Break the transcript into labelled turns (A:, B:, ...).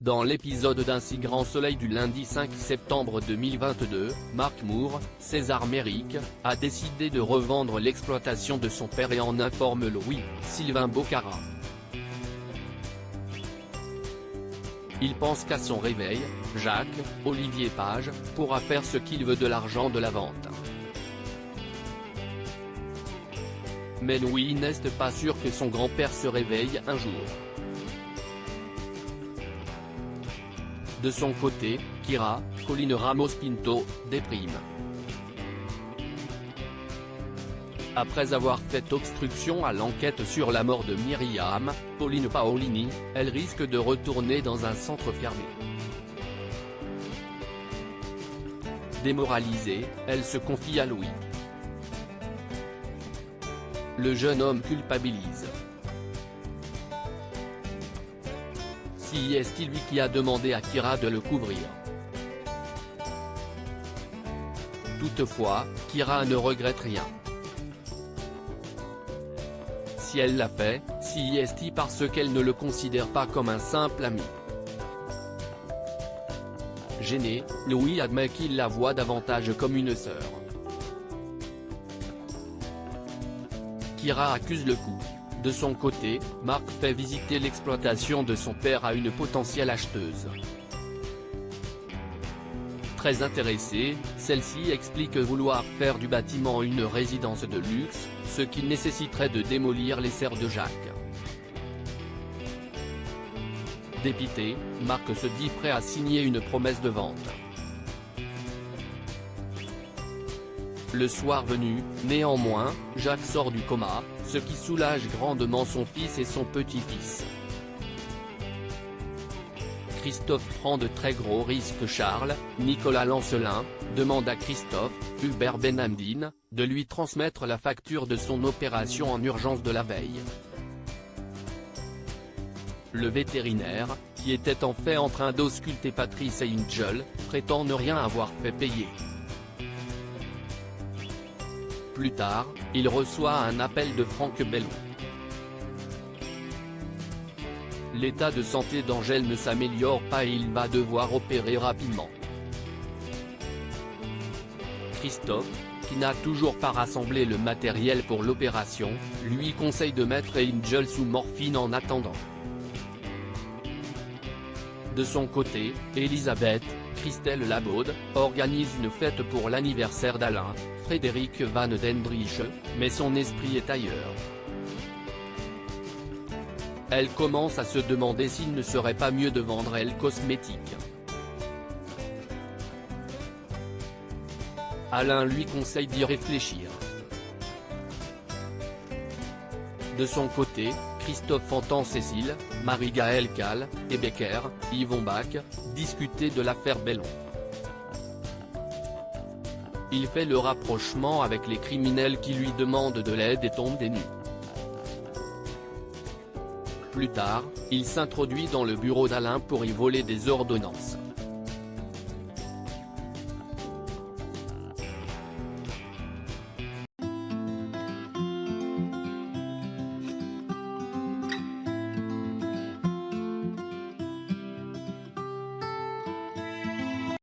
A: Dans l'épisode d'Un si grand soleil du lundi 5 septembre 2022, Mark Moore, César Méric, a décidé de revendre l'exploitation de son père et en informe Louis-Sylvain Bocara. Il pense qu'à son réveil, Jacques-Olivier Page pourra faire ce qu'il veut de l'argent de la vente. Mais Louis n'est pas sûr que son grand-père se réveille un jour. De son côté, Kira, Colline Ramos-Pinto, déprime. Après avoir fait obstruction à l'enquête sur la mort de Myriam, Pauline Paolini, elle risque de retourner dans un centre fermé. Démoralisée, elle se confie à Louis. Le jeune homme culpabilise. Si est-il lui qui a demandé à Kira de le couvrir. Toutefois, Kira ne regrette rien. Si elle l'a fait, si est-il parce qu'elle ne le considère pas comme un simple ami. Gêné, Louis admet qu'il la voit davantage comme une sœur. Kira accuse le coup. De son côté, Mark fait visiter l'exploitation de son père à une potentielle acheteuse. Très intéressée, celle-ci explique vouloir faire du bâtiment une résidence de luxe, ce qui nécessiterait de démolir les serres de Jacques. Dépité, Mark se dit prêt à signer une promesse de vente. Le soir venu, néanmoins, Jacques sort du coma, ce qui soulage grandement son fils et son petit-fils. Christophe prend de très gros risques. Nicolas Lancelin, demande à Christophe, Hubert Benhamdine, de lui transmettre la facture de son opération en urgence de la veille. Le vétérinaire, qui était en fait en train d'ausculter Patrice Angel, prétend ne rien avoir fait payer. Plus tard, il reçoit un appel de Franck Bellon. L'état de santé d'Angèle ne s'améliore pas et il va devoir opérer rapidement. Christophe, qui n'a toujours pas rassemblé le matériel pour l'opération, lui conseille de mettre Angel sous morphine en attendant. De son côté, Elisabeth, Christelle Labaude, organise une fête pour l'anniversaire d'Alain, Frédéric Van Dendrich, mais son esprit est ailleurs. Elle commence à se demander s'il ne serait pas mieux de vendre Elle Cosmétique. Alain lui conseille d'y réfléchir. De son côté, Christophe entend Cécile, Marie-Gaëlle Calle, et Becker, Yvon Bach, discuter de l'affaire Bellon. Il fait le rapprochement avec les criminels qui lui demandent de l'aide et tombe des nues. Plus tard, il s'introduit dans le bureau d'Alain pour y voler des ordonnances.